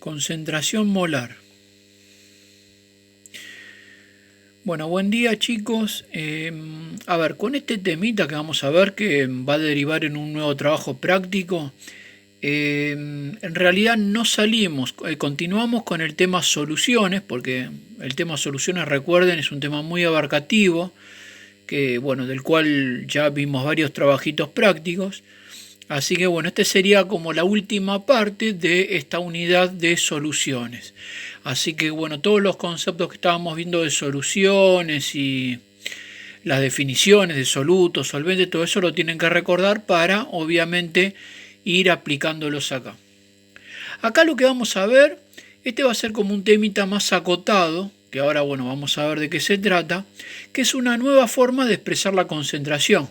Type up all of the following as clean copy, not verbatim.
Concentración molar. Bueno, buen día chicos. A ver, con este temita que vamos a ver que va a derivar en un nuevo trabajo práctico, en realidad no salimos, continuamos con el tema soluciones, porque el tema soluciones, recuerden, es un tema muy abarcativo, que bueno, del cual ya vimos varios trabajitos prácticos. Así que bueno, este sería como la última parte de esta unidad de soluciones. Así que bueno, todos los conceptos que estábamos viendo de soluciones y las definiciones de soluto, solvente, todo eso lo tienen que recordar para obviamente ir aplicándolos acá. Acá lo que vamos a ver, este va a ser como un temita más acotado, que ahora bueno, vamos a ver de qué se trata, que es una nueva forma de expresar la concentración.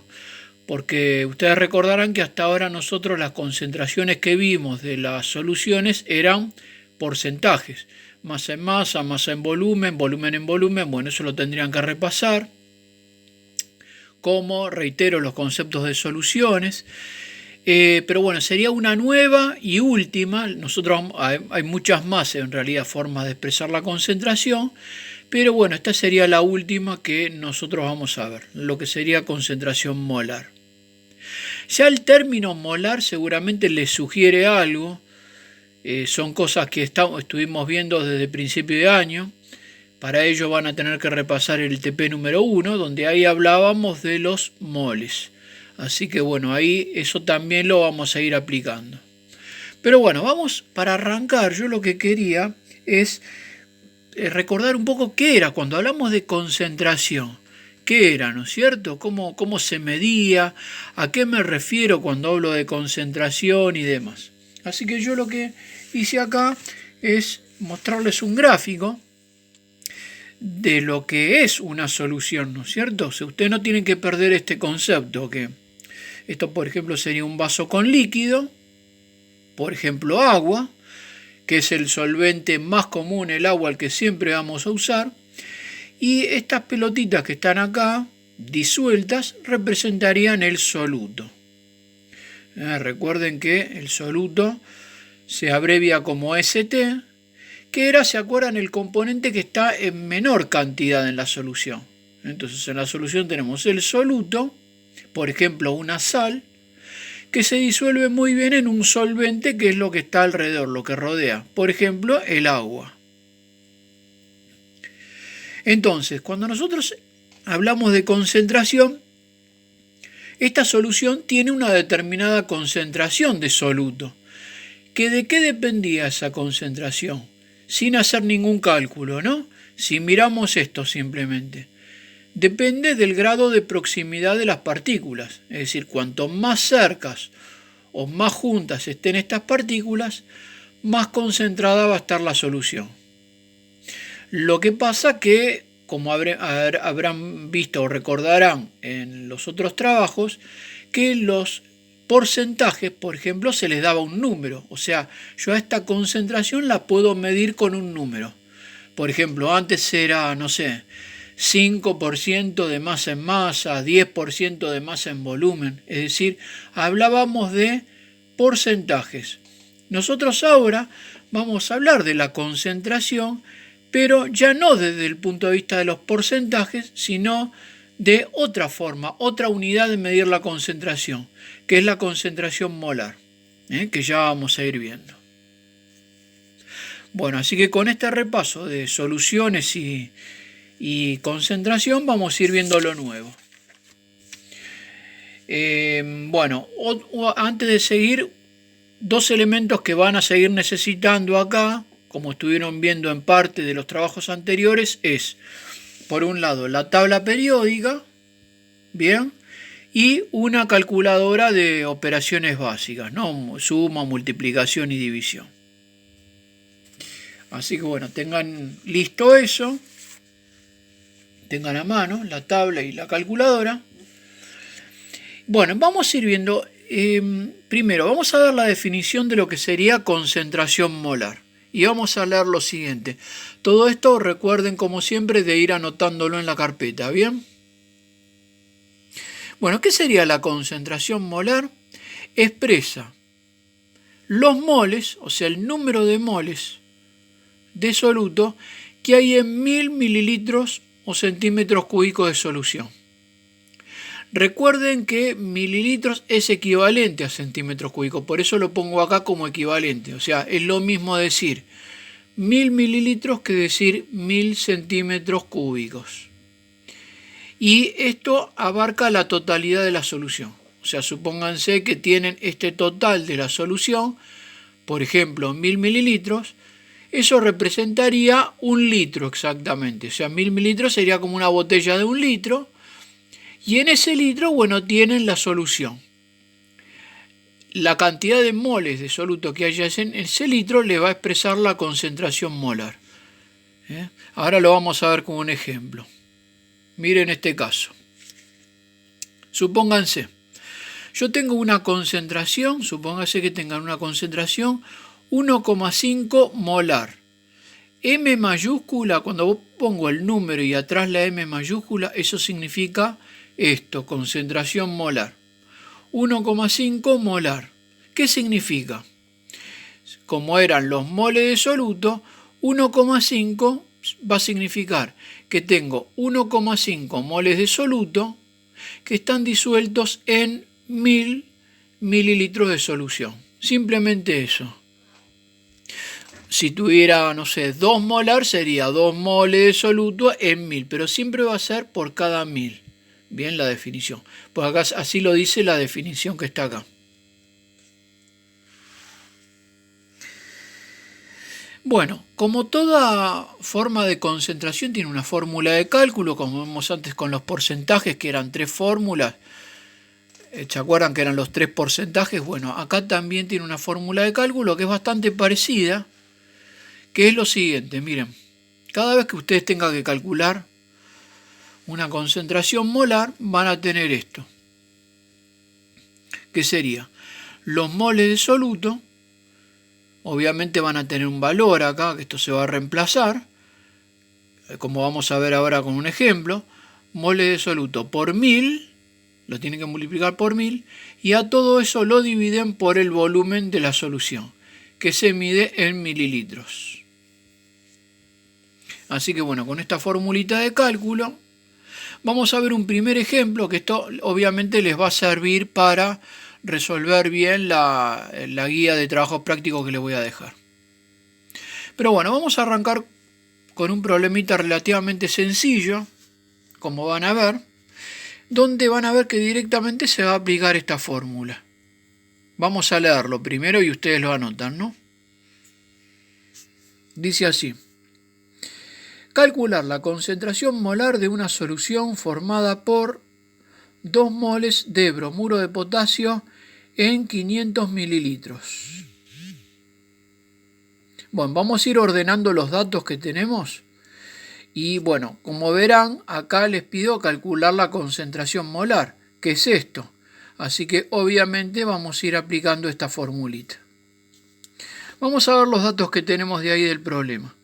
Porque ustedes recordarán que hasta ahora nosotros las concentraciones que vimos de las soluciones eran porcentajes, masa en masa, masa en volumen, volumen en volumen, bueno, eso lo tendrían que repasar, como reitero los conceptos de soluciones, pero bueno, sería una nueva y última, hay muchas más en realidad formas de expresar la concentración, pero bueno, esta sería la última que nosotros vamos a ver, lo que sería concentración molar. Ya el término molar seguramente les sugiere algo, son cosas que estuvimos viendo desde principio de año. Para ello van a tener que repasar el TP número 1, donde ahí hablábamos de los moles. Así que bueno, ahí eso también lo vamos a ir aplicando. Pero bueno, vamos para arrancar. Yo lo que quería es recordar un poco qué era cuando hablamos de concentración. ¿Qué era, no es cierto? ¿Cómo se medía? ¿A qué me refiero cuando hablo de concentración y demás? Así que yo lo que hice acá es mostrarles un gráfico de lo que es una solución, ¿no es cierto? O sea, ustedes no tienen que perder este concepto, que esto, por ejemplo, sería un vaso con líquido, por ejemplo, agua, que es el solvente más común, el agua, el que siempre vamos a usar. Y estas pelotitas que están acá, disueltas, representarían el soluto. Recuerden que el soluto se abrevia como ST, que era, ¿se acuerdan?, el componente que está en menor cantidad en la solución. Entonces en la solución tenemos el soluto, por ejemplo una sal, que se disuelve muy bien en un solvente que es lo que está alrededor, lo que rodea. Por ejemplo, el agua. Entonces, cuando nosotros hablamos de concentración, esta solución tiene una determinada concentración de soluto. ¿Que de qué dependía esa concentración? Sin hacer ningún cálculo, ¿no? Si miramos esto simplemente. Depende del grado de proximidad de las partículas. Es decir, cuanto más cercas o más juntas estén estas partículas, más concentrada va a estar la solución. Lo que pasa que, como habrán visto o recordarán en los otros trabajos, que los porcentajes, por ejemplo, se les daba un número. O sea, yo a esta concentración la puedo medir con un número. Por ejemplo, antes era, no sé, 5% de masa en masa, 10% de masa en volumen. Es decir, hablábamos de porcentajes. Nosotros ahora vamos a hablar de la concentración, pero ya no desde el punto de vista de los porcentajes, sino de otra forma, otra unidad de medir la concentración, que es la concentración molar, que ya vamos a ir viendo. Bueno, así que con este repaso de soluciones y concentración vamos a ir viendo lo nuevo. Bueno, antes de seguir, dos elementos que van a seguir necesitando acá, como estuvieron viendo en parte de los trabajos anteriores, es, por un lado, la tabla periódica, bien, y una calculadora de operaciones básicas, ¿no? Suma, multiplicación y división. Así que bueno, tengan listo eso, tengan a mano la tabla y la calculadora. Bueno, vamos a ir viendo, primero vamos a dar la definición de lo que sería concentración molar. Y vamos a leer lo siguiente. Todo esto recuerden, como siempre, de ir anotándolo en la carpeta, ¿bien? Bueno, ¿qué sería la concentración molar? Expresa los moles, o sea, el número de moles de soluto que hay en 1000 mililitros o centímetros cúbicos de solución. Recuerden que mililitros es equivalente a centímetros cúbicos, por eso lo pongo acá como equivalente. O sea, es lo mismo decir 1000 mililitros que decir 1000 centímetros cúbicos. Y esto abarca la totalidad de la solución. O sea, supónganse que tienen este total de la solución, por ejemplo, 1000 mililitros. Eso representaría 1 litro exactamente. O sea, 1000 mililitros sería como una botella de 1 litro. Y en ese litro, bueno, tienen la solución. La cantidad de moles de soluto que haya en ese litro le va a expresar la concentración molar. Ahora lo vamos a ver con un ejemplo. Miren este caso. Supónganse, yo tengo una concentración, supónganse que tengan una concentración 1,5 molar. M mayúscula, cuando pongo el número y atrás la M mayúscula, eso significa esto, concentración molar. 1,5 molar. ¿Qué significa? Como eran los moles de soluto, 1,5 va a significar que tengo 1,5 moles de soluto que están disueltos en 1000 mililitros de solución. Simplemente eso. Si tuviera, no sé, 2 molar, sería 2 moles de soluto en 1000, pero siempre va a ser por cada 1000. Bien, la definición. Pues acá así lo dice la definición que está acá. Bueno, como toda forma de concentración tiene una fórmula de cálculo, como vimos antes con los porcentajes, que eran 3 fórmulas. ¿Se acuerdan que eran los 3 porcentajes? Bueno, acá también tiene una fórmula de cálculo que es bastante parecida, que es lo siguiente, miren. Cada vez que ustedes tengan que calcular una concentración molar, van a tener esto, que sería los moles de soluto. Obviamente van a tener un valor acá, que esto se va a reemplazar, como vamos a ver ahora con un ejemplo. Moles de soluto por 1000, lo tienen que multiplicar por 1000, y a todo eso lo dividen por el volumen de la solución, que se mide en mililitros. Así que bueno, con esta formulita de cálculo, vamos a ver un primer ejemplo, que esto obviamente les va a servir para resolver bien la guía de trabajos prácticos que les voy a dejar. Pero bueno, vamos a arrancar con un problemita relativamente sencillo, como van a ver, donde van a ver que directamente se va a aplicar esta fórmula. Vamos a leerlo primero y ustedes lo anotan, ¿no? Dice así: calcular la concentración molar de una solución formada por 2 moles de bromuro de potasio en 500 mililitros. Bueno, vamos a ir ordenando los datos que tenemos. Y bueno, como verán, acá les pido calcular la concentración molar, que es esto. Así que obviamente vamos a ir aplicando esta formulita. Vamos a ver los datos que tenemos de ahí del problema.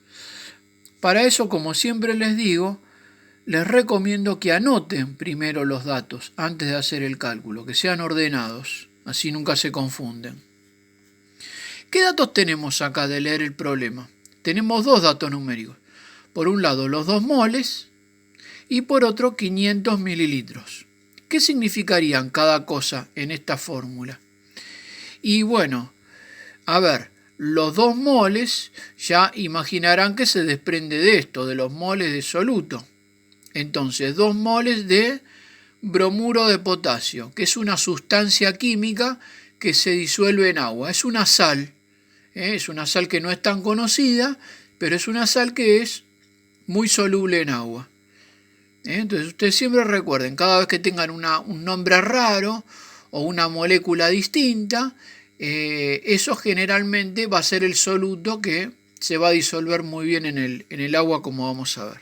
Para eso, como siempre les digo, les recomiendo que anoten primero los datos antes de hacer el cálculo, que sean ordenados, así nunca se confunden. ¿Qué datos tenemos acá de leer el problema? Tenemos 2 datos numéricos. Por un lado los 2 moles y por otro 500 mililitros. ¿Qué significarían cada cosa en esta fórmula? Y bueno, a ver, los 2 moles ya imaginarán que se desprende de esto, de los moles de soluto. Entonces, 2 moles de bromuro de potasio, que es una sustancia química que se disuelve en agua. Es una sal, es una sal que no es tan conocida, pero es una sal que es muy soluble en agua. Entonces, ustedes siempre recuerden, cada vez que tengan un nombre raro o una molécula distinta, eso generalmente va a ser el soluto que se va a disolver muy bien en el agua, como vamos a ver.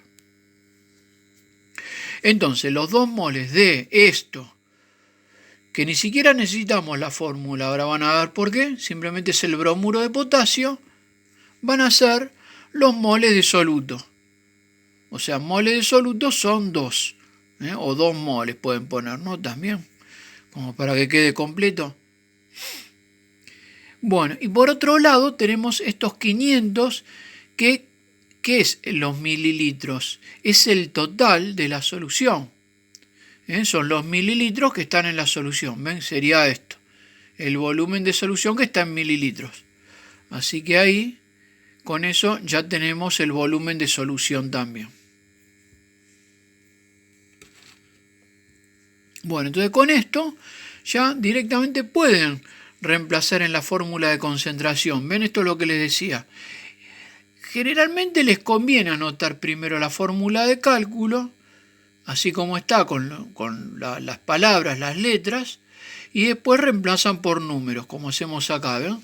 Entonces, los 2 moles de esto, que ni siquiera necesitamos la fórmula, ahora van a ver por qué, simplemente es el bromuro de potasio, van a ser los moles de soluto. O sea, moles de soluto son 2, o 2 moles pueden poner, ¿no? También, como para que quede completo. Bueno, y por otro lado tenemos estos 500 que ¿qué es los mililitros? Es el total de la solución. Son los mililitros que están en la solución. ¿Ven? Sería esto. El volumen de solución que está en mililitros. Así que ahí, con eso ya tenemos el volumen de solución también. Bueno, entonces con esto ya directamente pueden reemplazar en la fórmula de concentración. ¿Ven? Esto es lo que les decía. Generalmente les conviene anotar primero la fórmula de cálculo, así como está con las palabras, las letras, y después reemplazan por números, como hacemos acá, ¿ven?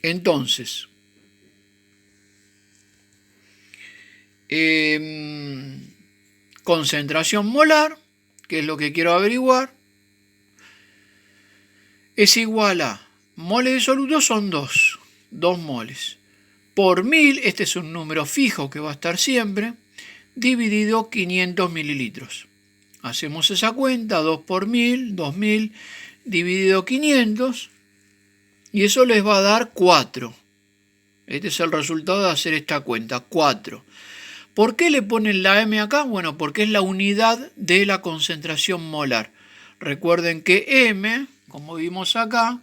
Entonces, concentración molar, que es lo que quiero averiguar, es igual a moles de soluto son 2 moles. Por 1000, este es un número fijo que va a estar siempre, dividido 500 mililitros. Hacemos esa cuenta, 2 por 1000, 2000 dividido 500, y eso les va a dar 4. Este es el resultado de hacer esta cuenta, 4. ¿Por qué le ponen la M acá? Bueno, porque es la unidad de la concentración molar. Recuerden que M, como vimos acá,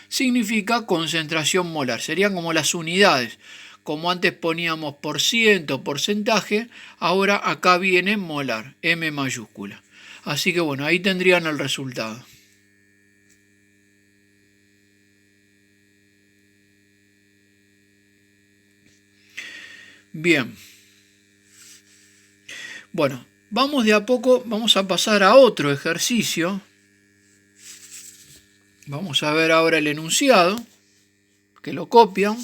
significa concentración molar. Serían como las unidades. Como antes poníamos por ciento, porcentaje, ahora acá viene molar, M mayúscula. Así que bueno, ahí tendrían el resultado. Bien. Bueno, vamos de a poco, vamos a pasar a otro ejercicio. Vamos a ver ahora el enunciado, que lo copian.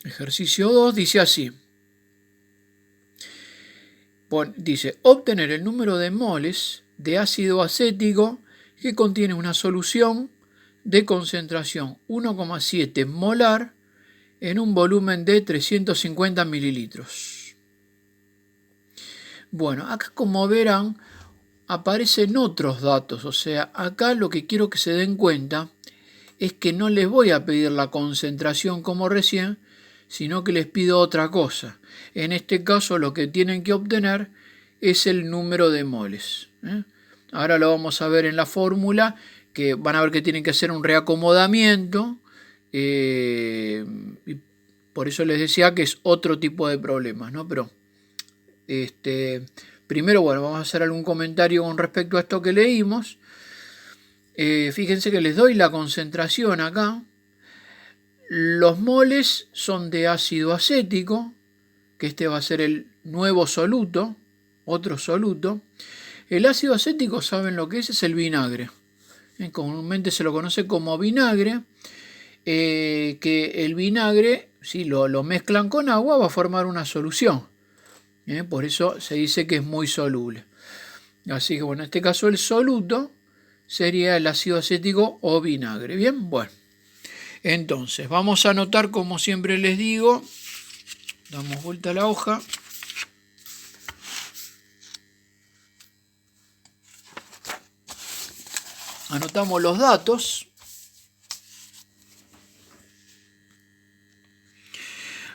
Ejercicio 2 dice así. Dice, obtener el número de moles de ácido acético que contiene una solución de concentración 1,7 molar en un volumen de 350 mililitros. Bueno, acá como verán aparecen otros datos, o sea, acá lo que quiero que se den cuenta es que no les voy a pedir la concentración como recién, sino que les pido otra cosa. En este caso lo que tienen que obtener es el número de moles. Ahora lo vamos a ver en la fórmula, que van a ver que tienen que hacer un reacomodamiento, y por eso les decía que es otro tipo de problemas, ¿no? Pero primero, bueno, vamos a hacer algún comentario con respecto a esto que leímos. Fíjense que les doy la concentración acá. Los moles son de ácido acético, que este va a ser el nuevo soluto, otro soluto. El ácido acético, ¿saben lo que es? Es el vinagre. Comúnmente se lo conoce como vinagre, que el vinagre, si lo mezclan con agua, va a formar una solución. Por eso se dice que es muy soluble. Así que bueno, en este caso el soluto sería el ácido acético o vinagre. Bien, bueno. Entonces, vamos a anotar como siempre les digo. Damos vuelta a la hoja. Anotamos los datos.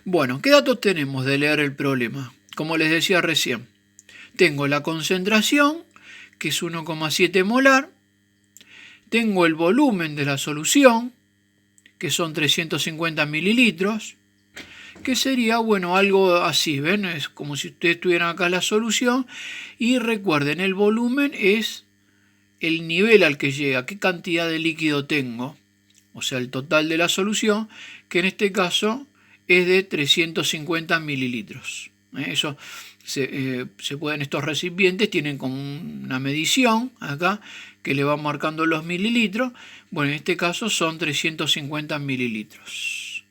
Bueno, ¿qué datos tenemos de leer el problema? Como les decía recién, tengo la concentración, que es 1,7 molar. Tengo el volumen de la solución, que son 350 mililitros, que sería, bueno, algo así, ¿ven? Es como si ustedes tuvieran acá la solución, y recuerden, el volumen es el nivel al que llega, qué cantidad de líquido tengo, o sea, el total de la solución, que en este caso es de 350 mililitros. Eso se pueden, estos recipientes tienen como una medición acá que le va marcando los mililitros. Bueno, en este caso son 350 mililitros.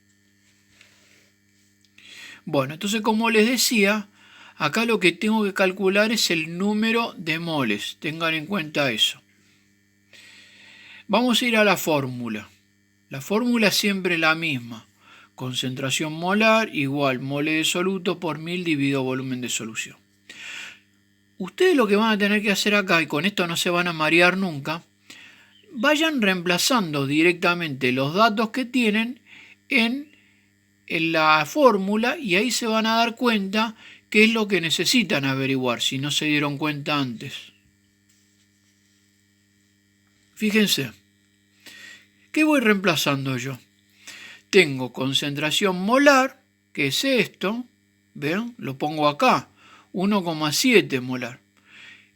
Bueno, entonces como les decía, acá lo que tengo que calcular es el número de moles. Tengan en cuenta eso. Vamos a ir a la fórmula. La fórmula es siempre la misma. Concentración molar igual mole de soluto por 1000 dividido volumen de solución. Ustedes lo que van a tener que hacer acá, y con esto no se van a marear nunca, vayan reemplazando directamente los datos que tienen en la fórmula y ahí se van a dar cuenta qué es lo que necesitan averiguar, si no se dieron cuenta antes. Fíjense, ¿qué voy reemplazando yo? Tengo concentración molar, que es esto, ¿ven? Lo pongo acá, 1,7 molar.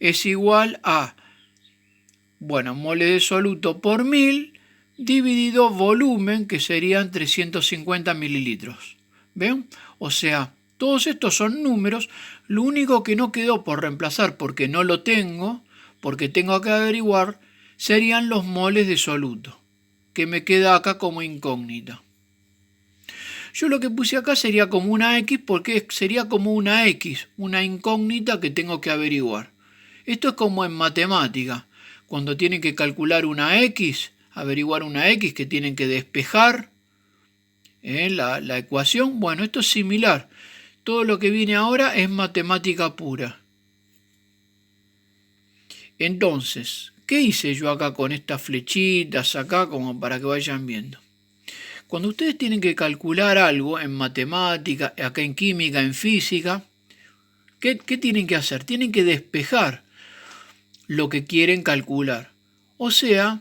Es igual a, bueno, moles de soluto por 1000 dividido volumen, que serían 350 mililitros. ¿Ven? O sea, todos estos son números. Lo único que no quedó por reemplazar, porque no lo tengo, porque tengo que averiguar, serían los moles de soluto, que me queda acá como incógnita. Yo lo que puse acá sería como una X, porque sería como una X, una incógnita que tengo que averiguar. Esto es como en matemática, cuando tienen que calcular una X, averiguar una X, que tienen que despejar la ecuación. Bueno, esto es similar. Todo lo que viene ahora es matemática pura. Entonces, ¿qué hice yo acá con estas flechitas acá como para que vayan viendo? Cuando ustedes tienen que calcular algo en matemática, acá en química, en física, ¿qué tienen que hacer? Tienen que despejar lo que quieren calcular. O sea,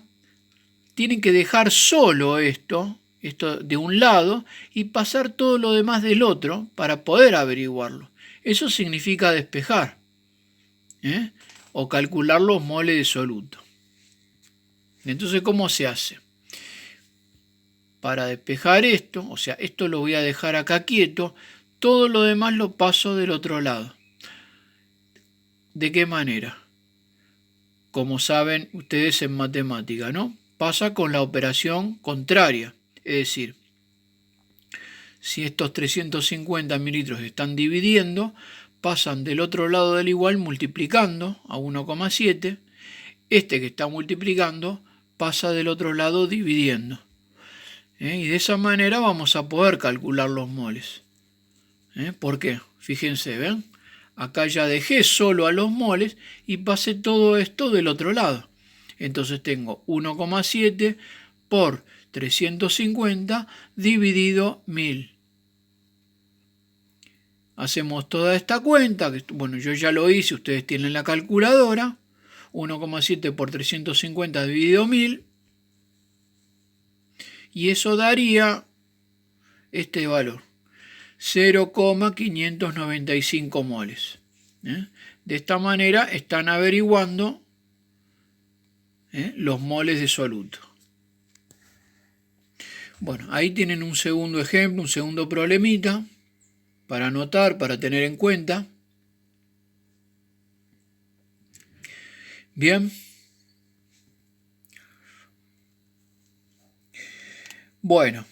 tienen que dejar solo esto de un lado y pasar todo lo demás del otro para poder averiguarlo. Eso significa despejar, o calcular los moles de soluto. Entonces, ¿cómo se hace? Para despejar esto, o sea, esto lo voy a dejar acá quieto, todo lo demás lo paso del otro lado. ¿De qué manera? Como saben ustedes en matemática, ¿no? Pasa con la operación contraria, es decir, si estos 350 mililitros están dividiendo, pasan del otro lado del igual multiplicando a 1,7, este que está multiplicando pasa del otro lado dividiendo. Y de esa manera vamos a poder calcular los moles. ¿Por qué? Fíjense, ¿ven? Acá ya dejé solo a los moles y pasé todo esto del otro lado. Entonces tengo 1,7 por 350 dividido 1000. Hacemos toda esta cuenta, que bueno, yo ya lo hice, ustedes tienen la calculadora. 1,7 por 350 dividido 1000. Y eso daría este valor, 0,595 moles. De esta manera están averiguando los moles de soluto. Bueno, ahí tienen un segundo ejemplo, un segundo problemita para anotar, para tener en cuenta. Bien. Bueno.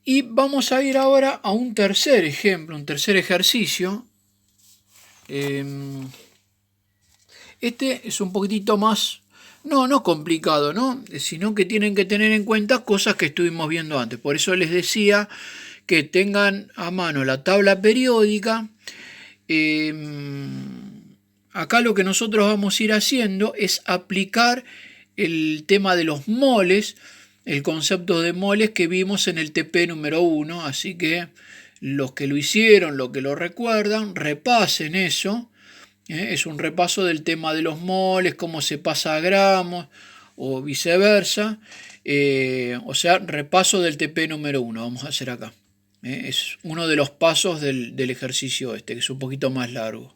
Y vamos a ir ahora a un tercer ejemplo, un tercer ejercicio. Este es un poquitito más, no complicado, ¿no? Sino que tienen que tener en cuenta cosas que estuvimos viendo antes. Por eso les decía que tengan a mano la tabla periódica. Acá lo que nosotros vamos a ir haciendo es aplicar el tema de los moles, el concepto de moles que vimos en el TP número 1, así que los que lo hicieron, los que lo recuerdan, repasen eso. Es un repaso del tema de los moles, cómo se pasa a gramos o viceversa. O sea, repaso del TP número 1 vamos a hacer acá. Es uno de los pasos del ejercicio este, que es un poquito más largo.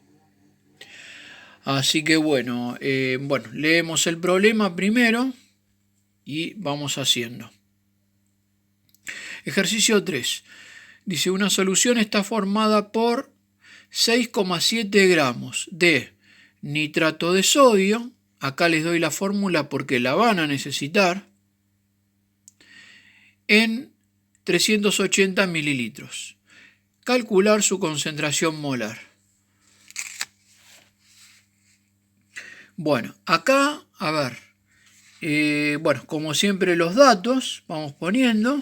Así que bueno, leemos el problema primero y vamos haciendo. Ejercicio 3. Dice, una solución está formada por 6,7 gramos de nitrato de sodio. Acá les doy la fórmula porque la van a necesitar. En 380 mililitros. Calcular su concentración molar. Bueno, acá, a ver, como siempre los datos, vamos poniendo.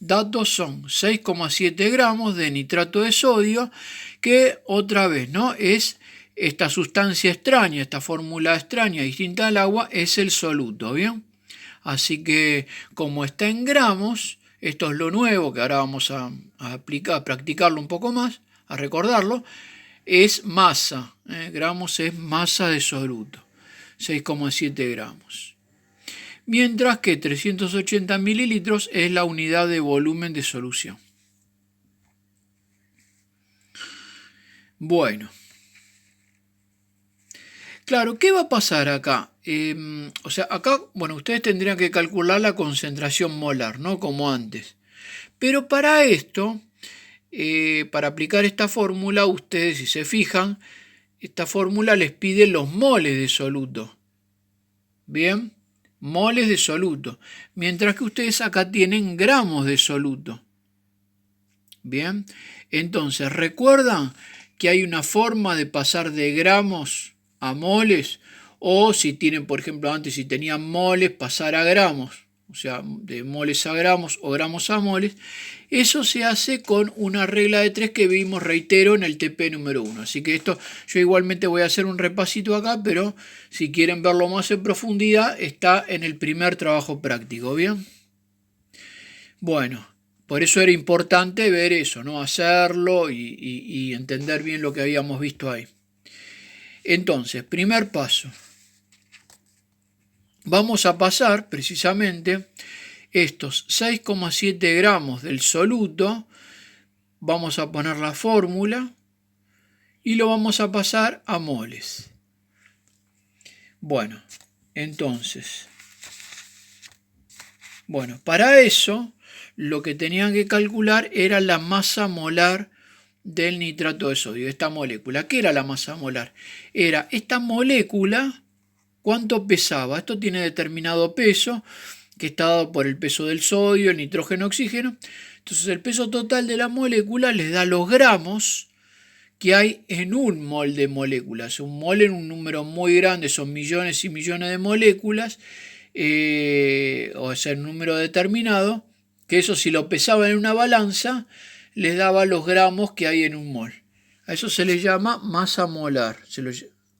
datos son 6,7 gramos de nitrato de sodio, que otra vez, ¿no? Es esta sustancia extraña, esta fórmula extraña distinta al agua, es el soluto, ¿bien? Así que como está en gramos, esto es lo nuevo que ahora vamos a practicarlo un poco más, a recordarlo, es masa, gramos es masa de soluto, 6,7 gramos. Mientras que 380 mililitros es la unidad de volumen de solución. Bueno. Claro, ¿qué va a pasar acá? Acá, bueno, ustedes tendrían que calcular la concentración molar, ¿no? Como antes. Pero para esto, para aplicar esta fórmula, ustedes, si se fijan, esta fórmula les pide los moles de soluto. ¿Bien? Moles de soluto. Mientras que ustedes acá tienen gramos de soluto. ¿Bien? Entonces, ¿recuerdan que hay una forma de pasar de gramos a moles? O si tienen, por ejemplo, antes si tenían moles, pasar a gramos. O sea, de moles a gramos o gramos a moles. Eso se hace con una regla de 3 que vimos, reitero, en el TP número 1. Así que esto yo igualmente voy a hacer un repasito acá, pero si quieren verlo más en profundidad, está en el primer trabajo práctico, ¿bien? Bueno, por eso era importante ver eso, ¿no? Hacerlo y entender bien lo que habíamos visto ahí. Entonces, primer paso. Vamos a pasar precisamente estos 6,7 gramos del soluto, vamos a poner la fórmula y lo vamos a pasar a moles. Bueno, entonces, para eso lo que tenían que calcular era la masa molar del nitrato de sodio, esta molécula. ¿Qué era la masa molar? Era esta molécula, ¿cuánto pesaba? Esto tiene determinado peso, que está dado por el peso del sodio, el nitrógeno, oxígeno. Entonces el peso total de la molécula les da los gramos que hay en un mol de moléculas. Un mol en un número muy grande, son millones y millones de moléculas, o sea, un número determinado, que eso si lo pesaban en una balanza, les daba los gramos que hay en un mol. A eso se le llama masa molar,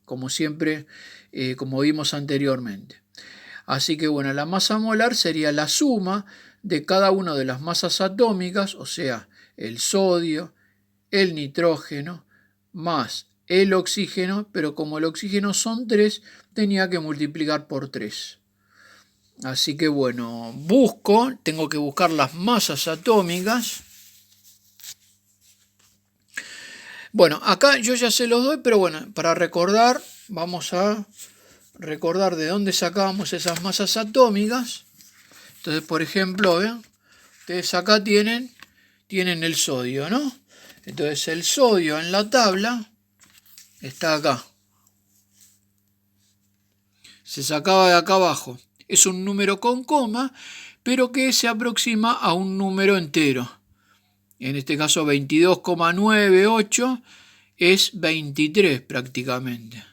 como siempre, como vimos anteriormente. Así que bueno, la masa molar sería la suma de cada una de las masas atómicas, o sea, el sodio, el nitrógeno, más el oxígeno, pero como el oxígeno son 3, tenía que multiplicar por 3. Así que bueno, tengo que buscar las masas atómicas. Bueno, acá yo ya se los doy, pero bueno, para recordar, vamos a recordar de dónde sacábamos esas masas atómicas. Entonces, por ejemplo, ¿ven? Ustedes acá tienen el sodio, ¿no? Entonces el sodio en la tabla está acá. Se sacaba de acá abajo. Es un número con coma, pero que se aproxima a un número entero. En este caso 22,98 es 23 prácticamente.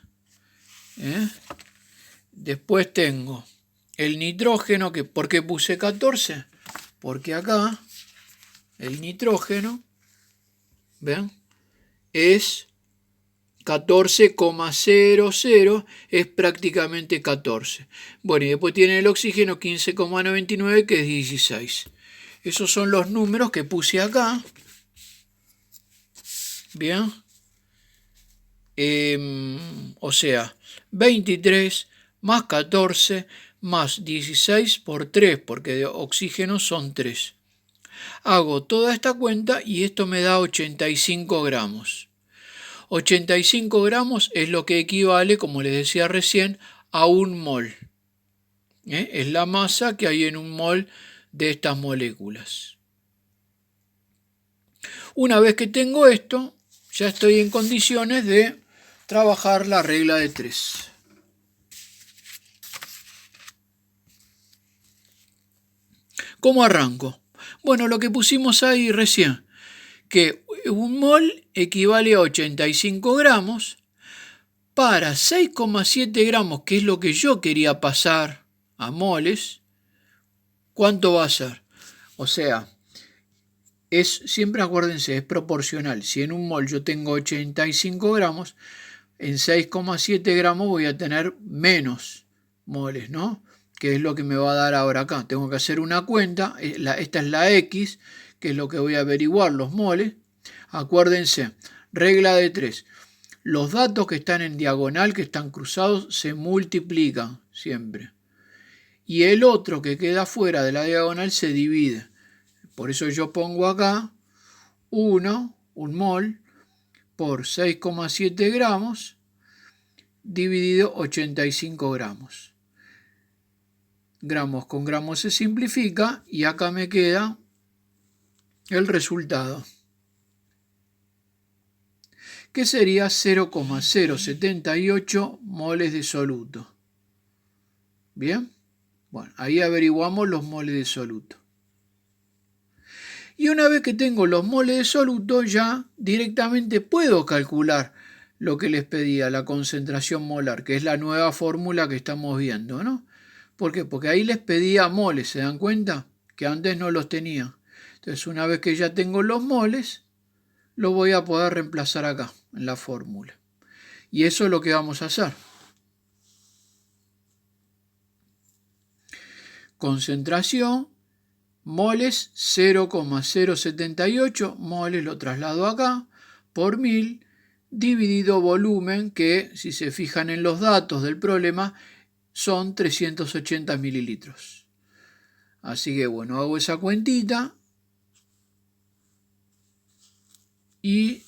Después tengo el nitrógeno, ¿por qué puse 14? Porque acá el nitrógeno, ¿ven? Es 14,00, es prácticamente 14. Bueno, y después tiene el oxígeno 15,99, que es 16. Esos son los números que puse acá. Bien. O sea, 23 más 14 más 16 por 3, porque de oxígeno son 3. Hago toda esta cuenta y esto me da 85 gramos. 85 gramos es lo que equivale, como les decía recién, a un mol. Es la masa que hay en un mol de estas moléculas. Una vez que tengo esto, ya estoy en condiciones de trabajar la regla de 3. ¿Cómo arranco? Bueno, lo que pusimos ahí recién, que un mol equivale a 85 gramos. Para 6,7 gramos, que es lo que yo quería pasar a moles, ¿cuánto va a ser? O sea, siempre acuérdense, es proporcional. Si en un mol yo tengo 85 gramos, en 6,7 gramos voy a tener menos moles, ¿no? Que es lo que me va a dar ahora acá. Tengo que hacer una cuenta, esta es la X, que es lo que voy a averiguar, los moles. Acuérdense, regla de 3. Los datos que están en diagonal, que están cruzados, se multiplican siempre. Y el otro que queda fuera de la diagonal se divide. Por eso yo pongo acá 1, un mol, por 6,7 gramos, dividido 85 gramos. Gramos con gramos se simplifica y acá me queda el resultado, que sería 0,078 moles de soluto. Bien, bueno, ahí averiguamos los moles de soluto. Y una vez que tengo los moles de soluto, ya directamente puedo calcular lo que les pedía, la concentración molar, que es la nueva fórmula que estamos viendo, ¿no? ¿Por qué? Porque ahí les pedía moles, ¿se dan cuenta? Que antes no los tenía. Entonces, una vez que ya tengo los moles, lo voy a poder reemplazar acá, en la fórmula. Y eso es lo que vamos a hacer. Concentración, moles 0,078, moles lo traslado acá, por 1000, dividido volumen, que si se fijan en los datos del problema, son 380 mililitros. Así que bueno, hago esa cuentita y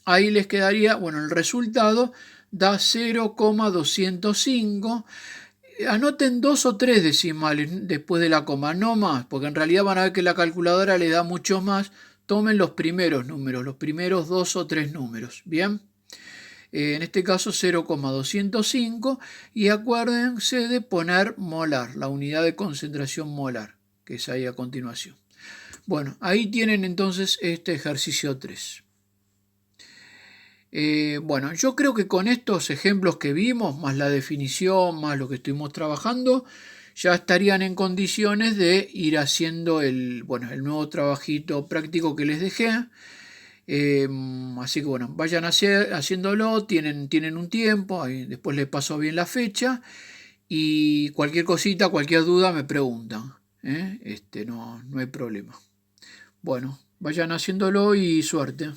ahí les quedaría, bueno, el resultado da 0,205. Anoten 2 o 3 decimales después de la coma, no más, porque en realidad van a ver que la calculadora le da mucho más. Tomen los primeros números, los primeros 2 o 3 números, ¿bien? En este caso 0,205 y acuérdense de poner molar, la unidad de concentración molar, que es ahí a continuación. Bueno, ahí tienen entonces este ejercicio 3. Bueno, yo creo que con estos ejemplos que vimos, más la definición, más lo que estuvimos trabajando, ya estarían en condiciones de ir haciendo el nuevo trabajito práctico que les dejé. Así que bueno, vayan haciéndolo, tienen un tiempo, ahí después les paso bien la fecha y cualquier cosita, cualquier duda me preguntan. No hay problema. Bueno, vayan haciéndolo y suerte.